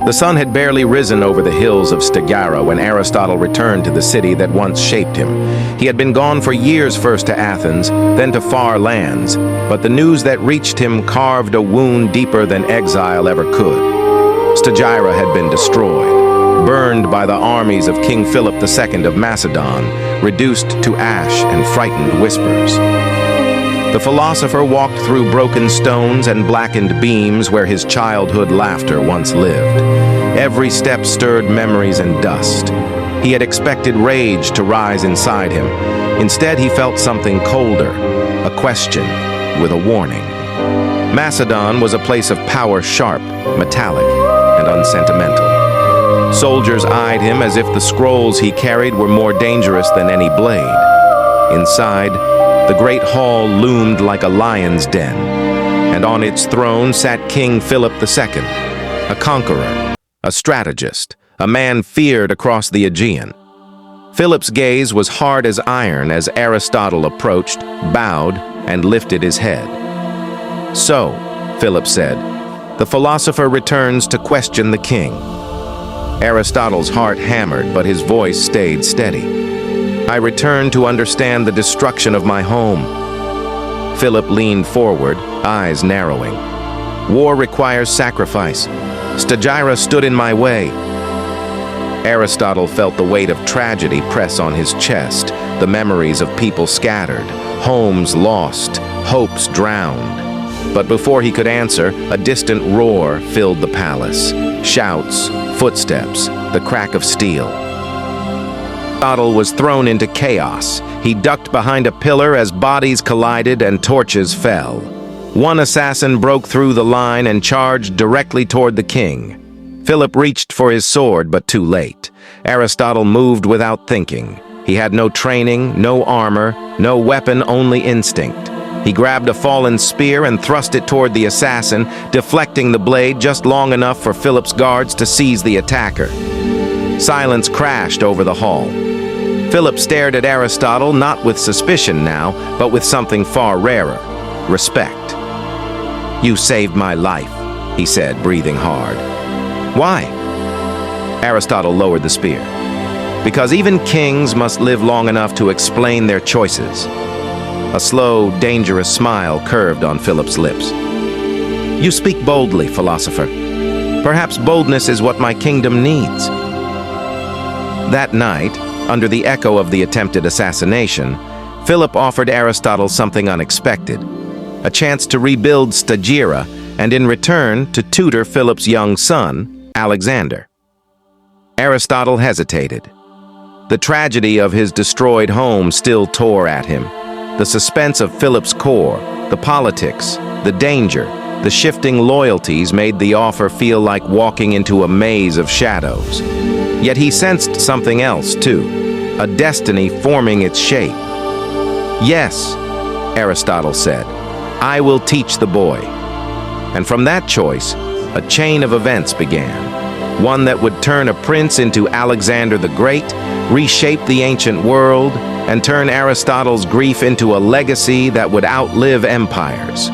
The sun had barely risen over the hills of Stagira when Aristotle returned to the city that once shaped him. He had been gone for years, first to Athens, then to far lands, but the news that reached him carved a wound deeper than exile ever could. Stagira had been destroyed, burned by the armies of King Philip II of Macedon, reduced to ash and frightened whispers. The philosopher walked through broken stones and blackened beams where his childhood laughter once lived. Every step stirred memories and dust. He had expected rage to rise inside him. Instead, he felt something colder, a question with a warning. Macedon was a place of power, sharp, metallic, and unsentimental. Soldiers eyed him as if the scrolls he carried were more dangerous than any blade. Inside, the great hall loomed like a lion's den, and on its throne sat King Philip II, a conqueror, a strategist, a man feared across the Aegean. Philip's gaze was hard as iron as Aristotle approached, bowed, and lifted his head. "So," Philip said, "the philosopher returns to question the king." Aristotle's heart hammered, but his voice stayed steady. "I return to understand the destruction of my home." Philip leaned forward, eyes narrowing. "War requires sacrifice. Stagira stood in my way." Aristotle felt the weight of tragedy press on his chest, the memories of people scattered, homes lost, hopes drowned. But before he could answer, a distant roar filled the palace. Shouts, footsteps, the crack of steel. Aristotle was thrown into chaos. He ducked behind a pillar as bodies collided and torches fell. One assassin broke through the line and charged directly toward the king. Philip reached for his sword, but too late. Aristotle moved without thinking. He had no training, no armor, no weapon, only instinct. He grabbed a fallen spear and thrust it toward the assassin, deflecting the blade just long enough for Philip's guards to seize the attacker. Silence crashed over the hall. Philip stared at Aristotle, not with suspicion now, but with something far rarer: respect. "You saved my life," he said, breathing hard. "Why?" Aristotle lowered the spear. "Because even kings must live long enough to explain their choices." A slow, dangerous smile curved on Philip's lips. "You speak boldly, philosopher. Perhaps boldness is what my kingdom needs." That night, under the echo of the attempted assassination, Philip offered Aristotle something unexpected: a chance to rebuild Stagira, and in return to tutor Philip's young son, Alexander. Aristotle hesitated. The tragedy of his destroyed home still tore at him. The suspense of Philip's core, the politics, the danger, the shifting loyalties made the offer feel like walking into a maze of shadows. Yet he sensed something else, too, a destiny forming its shape. "Yes," Aristotle said, "I will teach the boy." And from that choice, a chain of events began, one that would turn a prince into Alexander the Great, reshape the ancient world, and turn Aristotle's grief into a legacy that would outlive empires.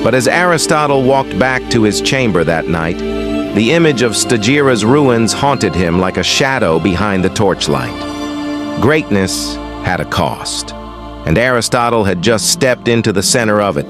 But as Aristotle walked back to his chamber that night, the image of Stagira's ruins haunted him like a shadow behind the torchlight. Greatness had a cost, and Aristotle had just stepped into the center of it.